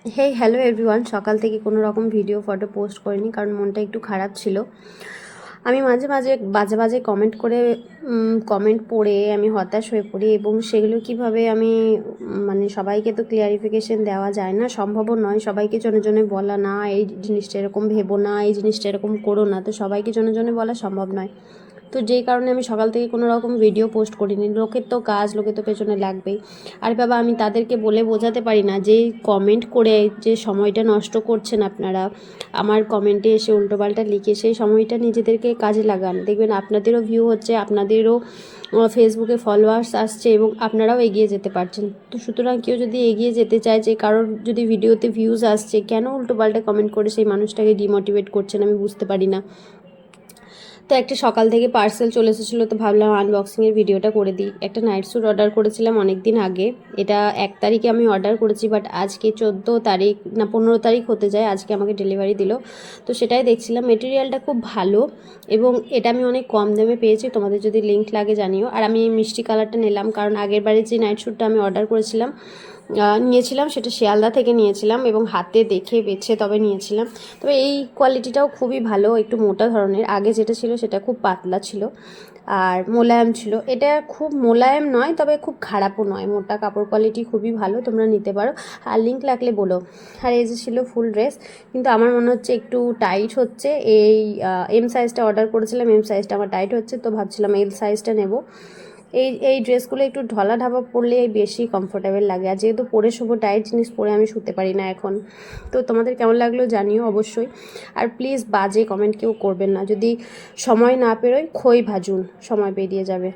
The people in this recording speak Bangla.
হ্যালো এভরিওয়ান, সকাল থেকে কোনো রকম ভিডিও ফটো পোস্ট করিনি কারণ মনটা একটু খারাপ ছিল। আমি মাঝে মাঝে বাজে বাজে কমেন্ট করে কমেন্ট পড়ে আমি হতাশ হয়ে পড়ি, এবং সেগুলো কিভাবে আমি মানে সবাইকে তো ক্লিয়ারিফিকেশন দেওয়া যায় না, সম্ভবও নয় সবাইকে জনে জনে বলা, না এই জিনিসটা এরকম ভেবো না, এই জিনিসটা এরকম করো না, তো সবাইকে জনে জনে বলা সম্ভব নয়। তো যেই কারণে আমি সকাল থেকে কোনো রকম ভিডিও পোস্ট করিনি। লোকের তো কাজ, লোকের তো পেছনে লাগবেই। আর বাবা, আমি তাদেরকে বলে বোঝাতে পারি না যে কমেন্ট করে যে সময়টা নষ্ট করছেন আপনারা, আমার কমেন্টে এসে উল্টোপাল্টা লিখে সেই সময়টা নিজেদেরকে কাজে লাগান, দেখবেন আপনাদেরও ভিউ হচ্ছে, আপনাদেরও ফেসবুকে ফলোয়ার্স আসছে এবং আপনারাও এগিয়ে যেতে পারছেন। তো সুতরাং কেউ যদি এগিয়ে যেতে চায়, যে কারোর যদি ভিডিওতে ভিউজ আসছে, কেন উল্টোপাল্টা কমেন্ট করে সেই মানুষটাকে ডিমোটিভেট করছেন আমি বুঝতে পারি না। তো একটা সকাল থেকে পার্সেল চলে এসেছিলো, তো ভাবলাম আনবক্সিংয়ের ভিডিওটা করে দিই। একটা নাইট স্যুট অর্ডার করেছিলাম অনেক দিন আগে, এটা 1 তারিখে আমি অর্ডার করেছি, বাট আজকে 14 তারিখ না 15 তারিখ হতে যায়, আজকে আমাকে ডেলিভারি দিল। তো সেটাই দেখছিলাম, মেটেরিয়ালটা খুব ভালো এবং এটা আমি অনেক কম দামে পেয়েছি। তোমাদের যদি লিঙ্ক লাগে জানিও। আর আমি এই মিষ্টি কালারটা নিলাম কারণ আগের বারে যে নাইট স্যুটটা আমি অর্ডার করেছিলাম নিয়েছিলাম, সেটা শিয়ালদা থেকে নিয়েছিলাম এবং হাতে দেখে বেছে তবে নিয়েছিলাম। তবে এই কোয়ালিটিটাও খুবই ভালো, একটু মোটা ধরনের। আগে যেটা ছিল সেটা খুব পাতলা ছিল আর মোলায়েম ছিল, এটা খুব মোলায়েম নয় তবে খুব খারাপও নয়, মোটা কাপড় কোয়ালিটি খুবই ভালো, তোমরা নিতে পারো। আর লিঙ্ক লাগলে বলো। আর এই যে ছিল ফুল ড্রেস, কিন্তু আমার মনে হচ্ছে একটু টাইট হচ্ছে। এই এম সাইজটা অর্ডার করেছিলাম, এম সাইজটা আমার টাইট হচ্ছে, তো ভাবছিলাম এল সাইজটা নেব। এই এই ড্রেসগুলো একটু ঢলা ঢাবা পরলে বেশি কমফোর্টেবল লাগে, আর যেহেতু পরে শোবো, টাইট জিনিস পরে আমি শুতে পারি না এখন। তো তোমাদের কেমন লাগলো জানিও অবশ্যই। আর প্লিজ বাজে কমেন্ট কেউ করবেন না, যদি সময় না পেরোয় খই ভাজুন, সময় পেরিয়ে যাবে।